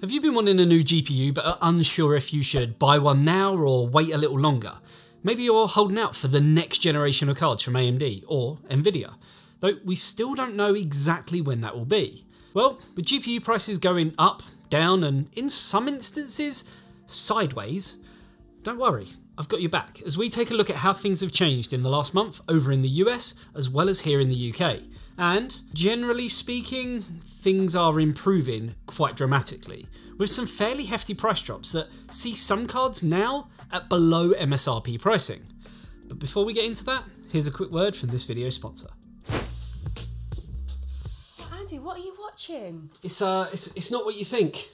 Have you been wanting a new GPU but are unsure if you should buy one now or wait a little longer? Maybe you're holding out for the next generation of cards from AMD or NVIDIA, though we still don't know exactly when that will be. Well, with GPU prices going up, down, and in some instances, sideways, don't worry, I've got your back as we take a look at how things have changed in the last month over in the US as well as here in the UK. And generally speaking, things are improving quite dramatically, with some fairly hefty price drops that see some cards now at below MSRP pricing. But before we get into that, here's a quick word from this video sponsor. Andy, what are you watching? It's not what you think.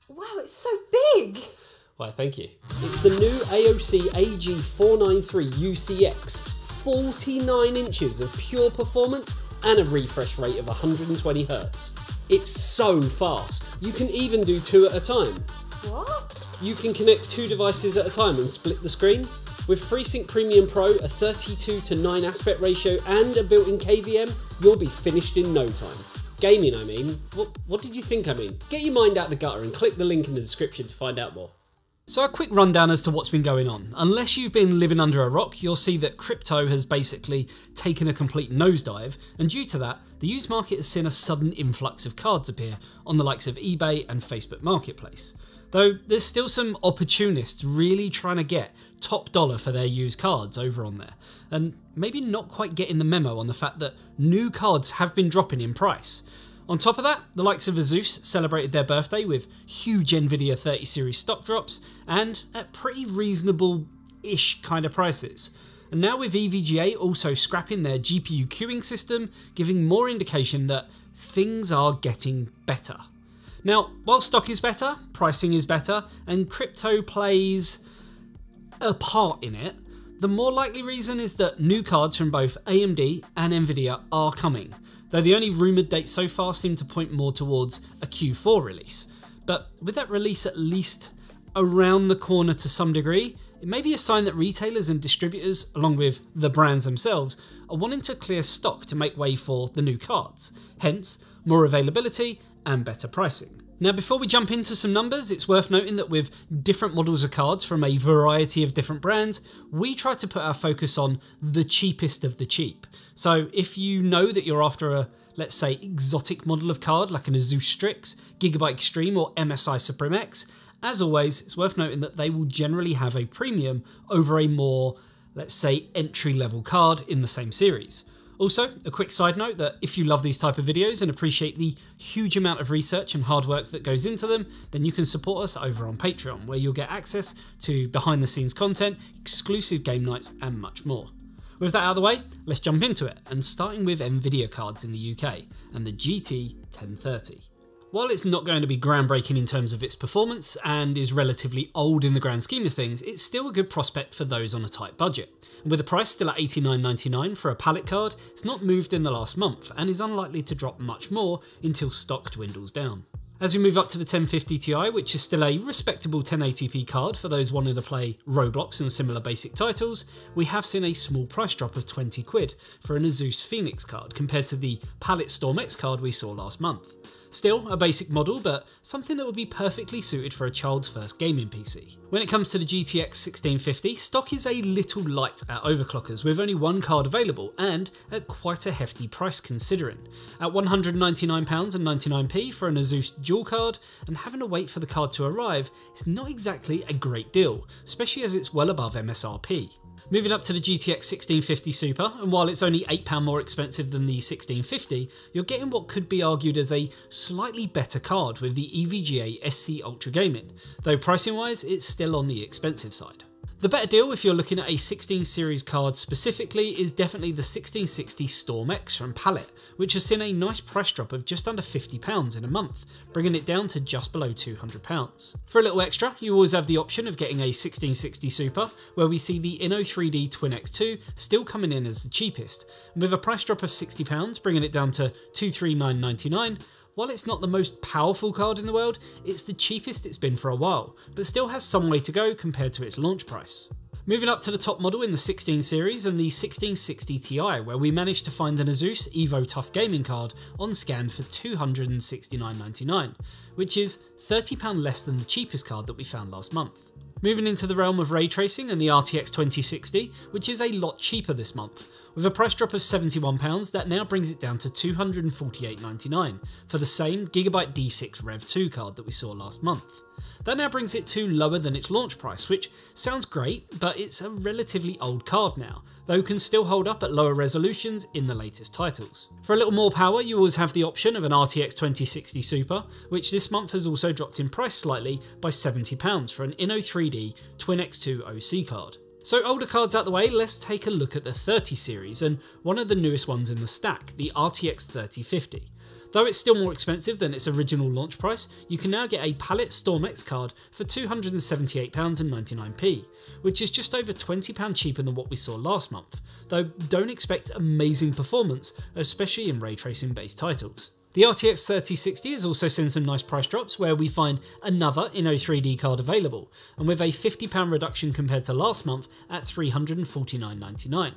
Wow, it's so big! Why, thank you. It's the new AOC AG493 UCX, 49 inches of pure performance and a refresh rate of 120 Hz. It's so fast, you can even do two at a time. What? You can connect two devices at a time and split the screen. With FreeSync Premium Pro, a 32:9 aspect ratio and a built-in KVM, you'll be finished in no time. Gaming, I mean. What did you think I mean? Get your mind out the gutter and click the link in the description to find out more. So a quick rundown as to what's been going on. Unless you've been living under a rock, you'll see that crypto has basically taken a complete nosedive, and due to that, the used market has seen a sudden influx of cards appear on the likes of eBay and Facebook Marketplace. Though there's still some opportunists really trying to get top dollar for their used cards over on there, and maybe not quite getting the memo on the fact that new cards have been dropping in price. On top of that, the likes of Asus celebrated their birthday with huge Nvidia 30 series stock drops and at pretty reasonable-ish kind of prices. And now with EVGA also scrapping their GPU queuing system, giving more indication that things are getting better. Now, while stock is better, pricing is better, and crypto plays a part in it, the more likely reason is that new cards from both AMD and NVIDIA are coming, though the only rumoured dates so far seem to point more towards a Q4 release. But with that release at least around the corner to some degree, it may be a sign that retailers and distributors, along with the brands themselves, are wanting to clear stock to make way for the new cards, hence more availability and better pricing. Now, before we jump into some numbers, it's worth noting that with different models of cards from a variety of different brands, we try to put our focus on the cheapest of the cheap. So if you know that you're after a, let's say, exotic model of card like an Asus Strix, Gigabyte Extreme or MSI Supreme X, as always, it's worth noting that they will generally have a premium over a more, let's say, entry-level card in the same series. Also, a quick side note that if you love these type of videos and appreciate the huge amount of research and hard work that goes into them, then you can support us over on Patreon, where you'll get access to behind the scenes content, exclusive game nights and much more. With that out of the way, let's jump into it, and starting with Nvidia cards in the UK and the GT 1030. While it's not going to be groundbreaking in terms of its performance and is relatively old in the grand scheme of things, it's still a good prospect for those on a tight budget. And with the price still at $89.99 for a palette card, it's not moved in the last month and is unlikely to drop much more until stock dwindles down. As we move up to the 1050 Ti, which is still a respectable 1080p card for those wanting to play Roblox and similar basic titles, we have seen a small price drop of 20 quid for an Asus Phoenix card compared to the Palette Storm X card we saw last month. Still a basic model, but something that would be perfectly suited for a child's first gaming PC. When it comes to the GTX 1650, stock is a little light at overclockers with only one card available and at quite a hefty price considering. At £199.99 for an Asus dual card, and having to wait for the card to arrive is not exactly a great deal, especially as it's well above MSRP. Moving up to the GTX 1650 Super, and while it's only £8 more expensive than the 1650, you're getting what could be argued as a slightly better card with the EVGA SC Ultra Gaming, though pricing wise it's still on the expensive side. The better deal if you're looking at a 16 series card specifically is definitely the 1660 Storm X from Palette, which has seen a nice price drop of just under £50 in a month, bringing it down to just below £200. For a little extra, you always have the option of getting a 1660 Super, where we see the Inno3D Twin X2 still coming in as the cheapest, and with a price drop of £60, bringing it down to $239.99. While it's not the most powerful card in the world, it's the cheapest it's been for a while, but still has some way to go compared to its launch price. Moving up to the top model in the 16 series and the 1660 Ti, where we managed to find an Asus Evo Tough gaming card on scan for £269.99, which is £30 less than the cheapest card that we found last month. Moving into the realm of ray tracing and the RTX 2060, which is a lot cheaper this month. With a price drop of £71, that now brings it down to £248.99 for the same Gigabyte D6 Rev 2 card that we saw last month. That now brings it to lower than its launch price, which sounds great, but it's a relatively old card now, though can still hold up at lower resolutions in the latest titles. For a little more power, you always have the option of an RTX 2060 Super, which this month has also dropped in price slightly by £70 for an Inno3D Twin X2 OC card. So older cards out the way, let's take a look at the 30 series and one of the newest ones in the stack, the RTX 3050. Though it's still more expensive than its original launch price, you can now get a Palette Storm X card for £278.99, which is just over £20 cheaper than what we saw last month, though don't expect amazing performance, especially in ray tracing based titles. The RTX 3060 has also seen some nice price drops where we find another Inno3D card available, and with a £50 reduction compared to last month at £349.99.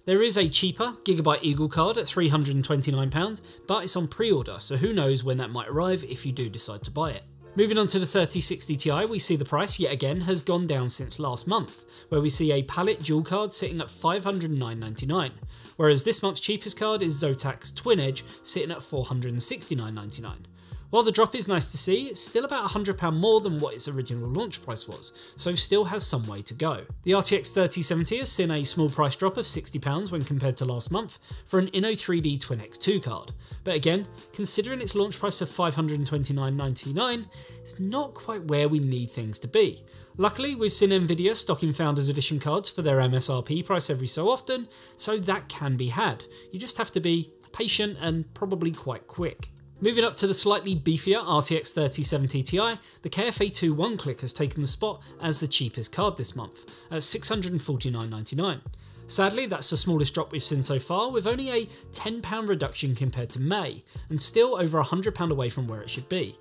There is a cheaper Gigabyte Eagle card at £329, but it's on pre-order, so who knows when that might arrive if you do decide to buy it. Moving on to the 3060 Ti, we see the price yet again has gone down since last month, where we see a Palette Dual card sitting at £509.99, whereas this month's cheapest card is Zotac's Twin Edge sitting at £469.99. While the drop is nice to see, it's still about £100 more than what its original launch price was, so still has some way to go. The RTX 3070 has seen a small price drop of £60 when compared to last month for an Inno3D Twin X2 card, but again, considering its launch price of £529.99, it's not quite where we need things to be. Luckily, we've seen Nvidia stocking Founders Edition cards for their MSRP price every so often, so that can be had. You just have to be patient and probably quite quick. Moving up to the slightly beefier RTX 3070 Ti, the KFA2 one-click has taken the spot as the cheapest card this month, at £649.99. Sadly, that's the smallest drop we've seen so far, with only a £10 reduction compared to May, and still over £100 away from where it should be.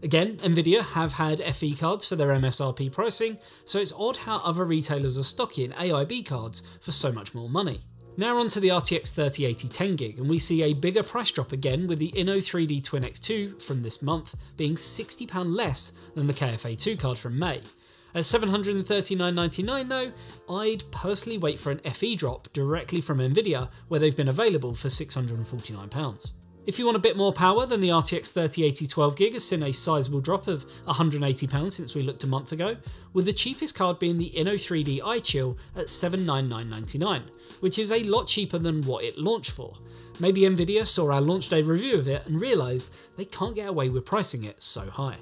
Again, Nvidia have had FE cards for their MSRP pricing, so it's odd how other retailers are stocking AIB cards for so much more money. Now on to the RTX 3080 10GB, and we see a bigger price drop again with the Inno3D Twin X2 from this month being £60 less than the KFA2 card from May. At £739.99 though, I'd personally wait for an FE drop directly from Nvidia where they've been available for £649. If you want a bit more power, then the RTX 3080 12GB has seen a sizable drop of £180 since we looked a month ago, with the cheapest card being the Inno3D iChill at $799.99, which is a lot cheaper than what it launched for. Maybe Nvidia saw our launch day review of it and realised they can't get away with pricing it so high.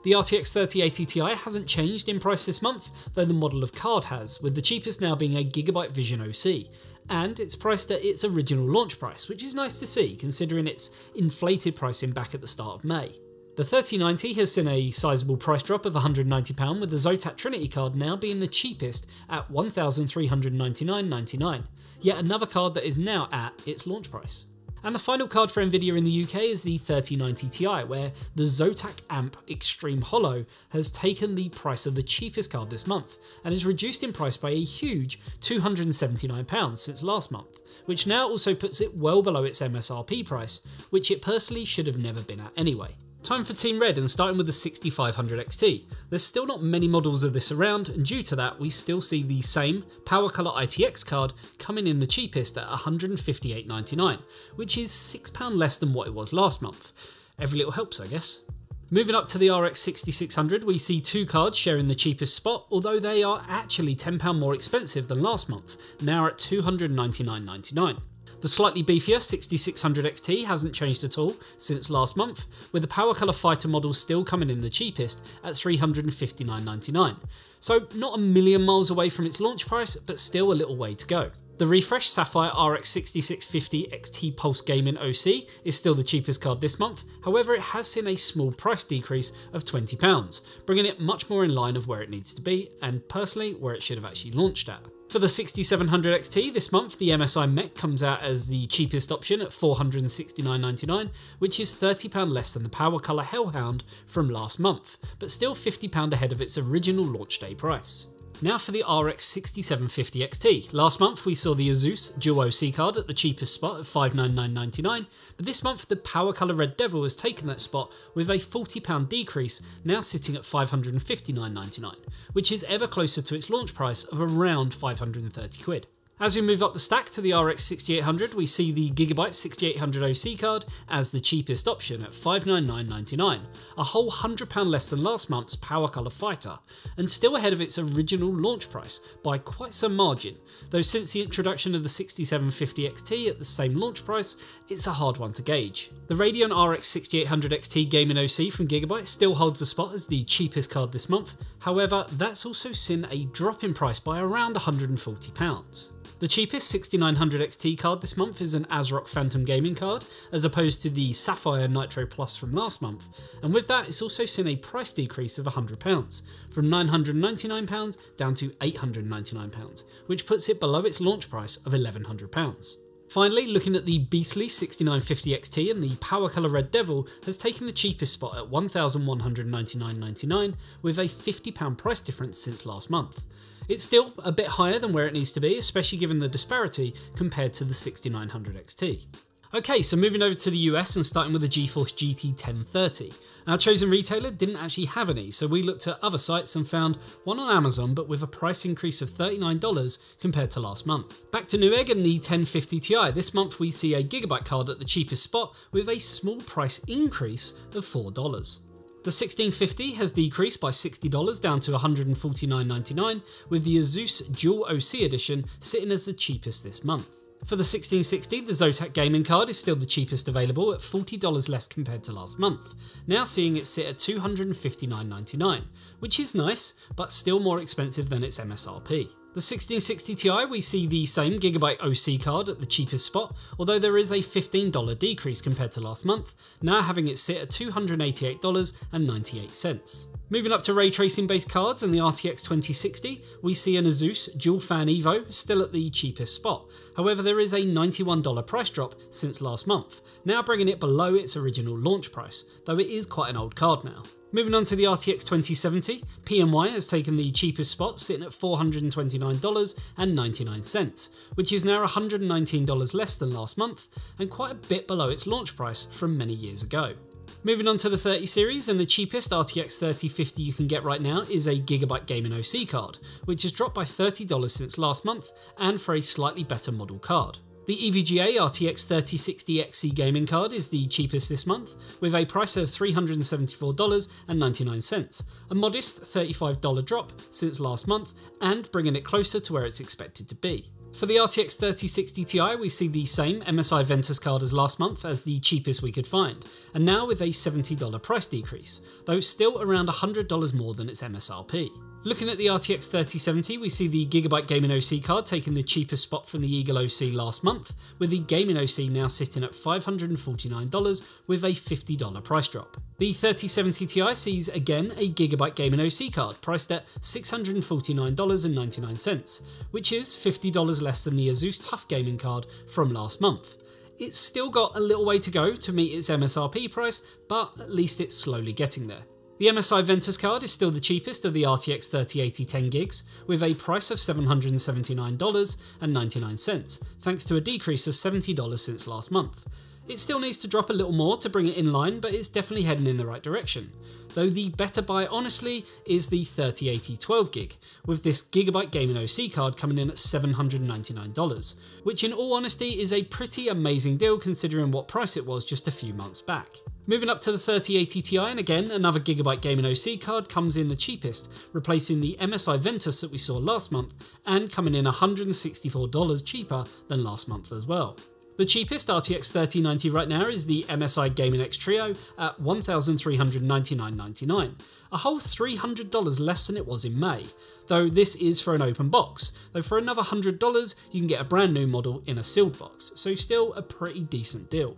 The RTX 3080 Ti hasn't changed in price this month, though the model of card has, with the cheapest now being a Gigabyte Vision OC, and it's priced at its original launch price, which is nice to see considering its inflated pricing back at the start of May. The 3090 has seen a sizable price drop of £190, with the Zotac Trinity card now being the cheapest at £1,399.99, yet another card that is now at its launch price. And the final card for Nvidia in the UK is the 3090 Ti, where the Zotac Amp Extreme Hollow has taken the price of the cheapest card this month, and is reduced in price by a huge £279 since last month, which now also puts it well below its MSRP price, which it personally should have never been at anyway. Time for Team Red, and starting with the 6500 XT. There's still not many models of this around, and due to that we still see the same Power Color ITX card coming in the cheapest at £158.99, which is £6 less than what it was last month. Every little helps, I guess. Moving up to the RX 6600, we see two cards sharing the cheapest spot, although they are actually £10 more expensive than last month, now at £299.99. The slightly beefier 6600 XT hasn't changed at all since last month, with the Power Color Fighter model still coming in the cheapest at £359.99. So not a million miles away from its launch price, but still a little way to go. The refreshed Sapphire RX 6650 XT Pulse Gaming OC is still the cheapest card this month, however it has seen a small price decrease of £20, bringing it much more in line of where it needs to be, and personally where it should have actually launched at. For the 6700 XT this month, the MSI Mech comes out as the cheapest option at £469.99, which is £30 less than the Power Color Hellhound from last month, but still £50 ahead of its original launch day price. Now for the RX 6750 XT. Last month we saw the Asus Dual OC card at the cheapest spot at $599.99, but this month the Power Colour Red Devil has taken that spot with a £40 decrease, now sitting at $559.99, which is ever closer to its launch price of around 530 quid. As we move up the stack to the RX 6800, we see the Gigabyte 6800 OC card as the cheapest option at $599.99, a whole £100 less than last month's Power Colour Fighter, and still ahead of its original launch price by quite some margin, though since the introduction of the 6750 XT at the same launch price, it's a hard one to gauge. The Radeon RX 6800 XT Gaming OC from Gigabyte still holds a spot as the cheapest card this month, however that's also seen a drop in price by around £140. The cheapest 6900 XT card this month is an ASRock Phantom Gaming card, as opposed to the Sapphire Nitro Plus from last month, and with that it's also seen a price decrease of £100, from £999 down to £899, which puts it below its launch price of £1100. Finally, looking at the beastly 6950 XT, and the Power Colour Red Devil has taken the cheapest spot at $1199.99 with a £50 price difference since last month. It's still a bit higher than where it needs to be, especially given the disparity compared to the 6900 XT. Okay, so moving over to the US and starting with the GeForce GT 1030. Our chosen retailer didn't actually have any, so we looked at other sites and found one on Amazon, but with a price increase of $39 compared to last month. Back to Newegg and the 1050 Ti. This month we see a Gigabyte card at the cheapest spot with a small price increase of $4. The 1650 has decreased by $60 down to $149.99, with the Asus Dual OC edition sitting as the cheapest this month. For the 1660, the Zotac gaming card is still the cheapest available at $40 less compared to last month, now seeing it sit at $259.99, which is nice, but still more expensive than its MSRP. The 1660 Ti, we see the same Gigabyte OC card at the cheapest spot, although there is a $15 decrease compared to last month, now having it sit at $288.98. Moving up to ray tracing based cards and the RTX 2060, we see an Asus Dual Fan Evo still at the cheapest spot. However, there is a $91 price drop since last month, now bringing it below its original launch price, though it is quite an old card now. Moving on to the RTX 2070, PMY has taken the cheapest spot, sitting at $429.99, which is now $119 less than last month and quite a bit below its launch price from many years ago. Moving on to the 30 series, and the cheapest RTX 3050 you can get right now is a Gigabyte Gaming OC card, which has dropped by $30 since last month and for a slightly better model card. The EVGA RTX 3060 XC gaming card is the cheapest this month, with a price of $374.99, a modest $35 drop since last month and bringing it closer to where it's expected to be. For the RTX 3060 Ti, we see the same MSI Ventus card as last month as the cheapest we could find, and now with a $70 price decrease, though still around $100 more than its MSRP. Looking at the RTX 3070, we see the Gigabyte Gaming OC card taking the cheapest spot from the Eagle OC last month, with the Gaming OC now sitting at $549 with a $50 price drop. The 3070 Ti sees again a Gigabyte Gaming OC card priced at $649.99, which is $50 less than the Asus TUF Gaming card from last month. It's still got a little way to go to meet its MSRP price, but at least it's slowly getting there. The MSI Ventus card is still the cheapest of the RTX 3080 10GB, with a price of $779.99, thanks to a decrease of $70 since last month. It still needs to drop a little more to bring it in line, but it's definitely heading in the right direction. Though the better buy, honestly, is the 3080 12GB, with this Gigabyte Gaming OC card coming in at $799, which in all honesty is a pretty amazing deal considering what price it was just a few months back. Moving up to the 3080 Ti, and again another Gigabyte Gaming OC card comes in the cheapest, replacing the MSI Ventus that we saw last month and coming in $164 cheaper than last month as well. The cheapest RTX 3090 right now is the MSI Gaming X Trio at $1,399.99, a whole $300 less than it was in May, though this is for an open box, though for another $100 you can get a brand new model in a sealed box, so still a pretty decent deal.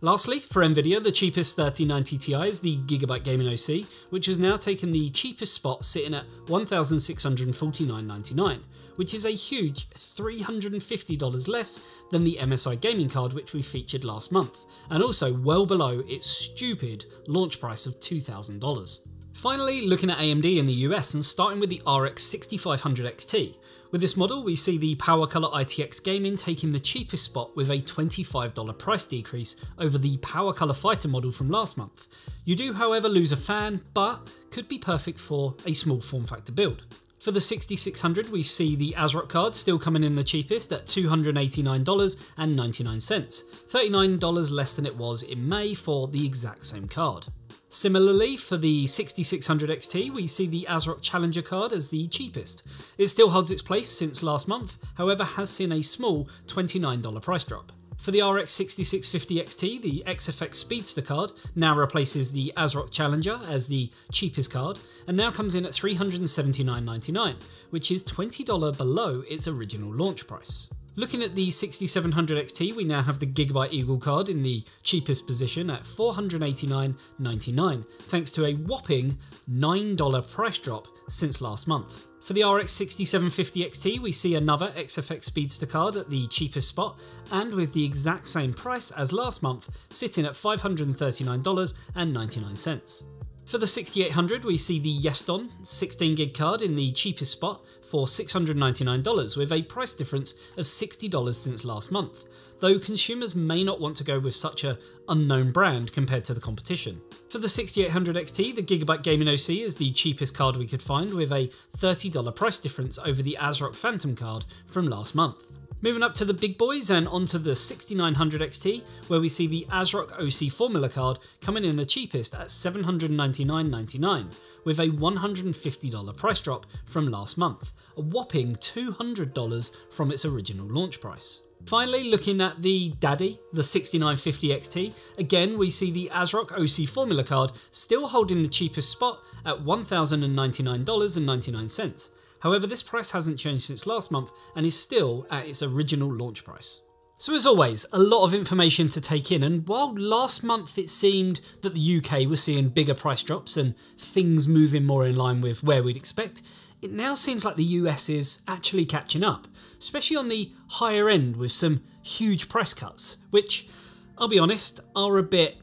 Lastly, for Nvidia, the cheapest 3090 Ti is the Gigabyte Gaming OC, which has now taken the cheapest spot, sitting at $1,649.99, which is a huge $350 less than the MSI gaming card which we featured last month, and also well below its stupid launch price of $2,000. Finally, looking at AMD in the US and starting with the RX 6500 XT. With this model, we see the Power Color ITX Gaming taking the cheapest spot with a $25 price decrease over the Power Color Fighter model from last month. You do, however, lose a fan, but could be perfect for a small form factor build. For the 6600, we see the ASRock card still coming in the cheapest at $289.99, $39 less than it was in May for the exact same card. Similarly, for the 6600 XT, we see the ASRock Challenger card as the cheapest. It still holds its place since last month, however has seen a small $29 price drop. For the RX 6650 XT, the XFX Speedster card now replaces the ASRock Challenger as the cheapest card, and now comes in at $379.99, which is $20 below its original launch price. Looking at the 6700 XT, we now have the Gigabyte Eagle card in the cheapest position at $489.99, thanks to a whopping $9 price drop since last month. For the RX 6750 XT, we see another XFX Speedster card at the cheapest spot, and with the exact same price as last month, sitting at $539.99. For the 6800, we see the Yeston 16GB card in the cheapest spot for $699, with a price difference of $60 since last month, though consumers may not want to go with such an unknown brand compared to the competition. For the 6800 XT, the Gigabyte Gaming OC is the cheapest card we could find, with a $30 price difference over the ASRock Phantom card from last month. Moving up to the big boys and onto the 6900 XT, where we see the ASRock OC Formula card coming in the cheapest at $799.99, with a $150 price drop from last month, a whopping $200 from its original launch price. Finally, looking at the Daddy, the 6950 XT, again we see the ASRock OC Formula card still holding the cheapest spot at $1,099.99. However, this price hasn't changed since last month and is still at its original launch price. So as always, a lot of information to take in, and while last month it seemed that the UK was seeing bigger price drops and things moving more in line with where we'd expect, it now seems like the US is actually catching up, especially on the higher end with some huge price cuts, which, I'll be honest, are a bit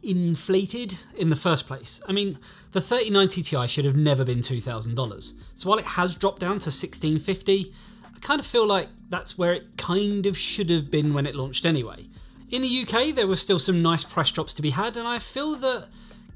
inflated in the first place. I mean, the 3090 Ti should have never been $2,000, so while it has dropped down to $1,650, I kind of feel like that's where it kind of should have been when it launched anyway. In the UK, there were still some nice price drops to be had, and I feel that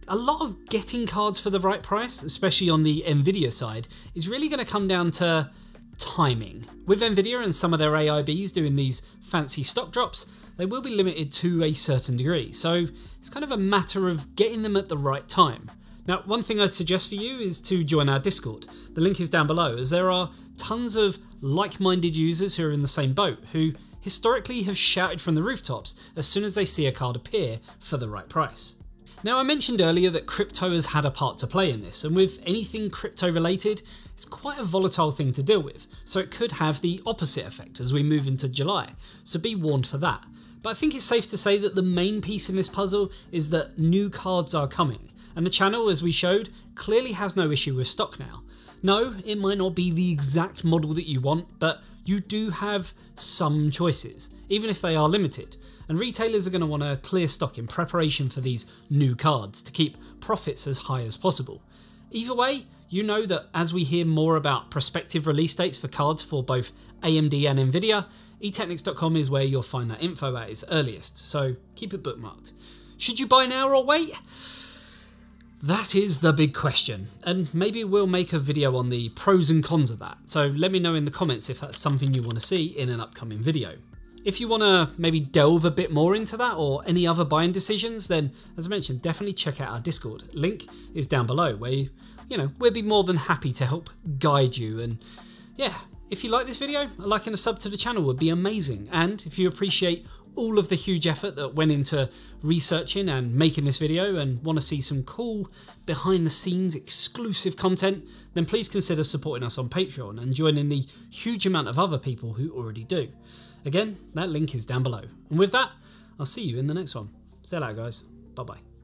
a lot of getting cards for the right price, especially on the Nvidia side, is really going to come down to timing. With Nvidia and some of their AIBs doing these fancy stock drops, they will be limited to a certain degree, so it's kind of a matter of getting them at the right time. Now, one thing I'd suggest for you is to join our Discord. The link is down below, as there are tons of like-minded users who are in the same boat, who historically have shouted from the rooftops as soon as they see a card appear for the right price. Now, I mentioned earlier that crypto has had a part to play in this, and with anything crypto related, it's quite a volatile thing to deal with, so it could have the opposite effect as we move into July, so be warned for that. But I think it's safe to say that the main piece in this puzzle is that new cards are coming, and the channel, as we showed, clearly has no issue with stock now. No, it might not be the exact model that you want, but you do have some choices, even if they are limited. And retailers are going to want to clear stock in preparation for these new cards to keep profits as high as possible. Either way, you know that as we hear more about prospective release dates for cards for both AMD and NVIDIA, eTeknix.com is where you'll find that info at its earliest, so keep it bookmarked. Should you buy now or wait? That is the big question, and maybe we'll make a video on the pros and cons of that, so let me know in the comments if that's something you want to see in an upcoming video. If you want to maybe delve a bit more into that or any other buying decisions, then as I mentioned, definitely check out our Discord. Link is down below, where we'll be more than happy to help guide you. And yeah, if you like this video, a like and a sub to the channel would be amazing. And if you appreciate all of the huge effort that went into researching and making this video and want to see some cool behind the scenes exclusive content, then please consider supporting us on Patreon and joining the huge amount of other people who already do. Again, that link is down below. And with that, I'll see you in the next one. See you later, guys. Bye-bye.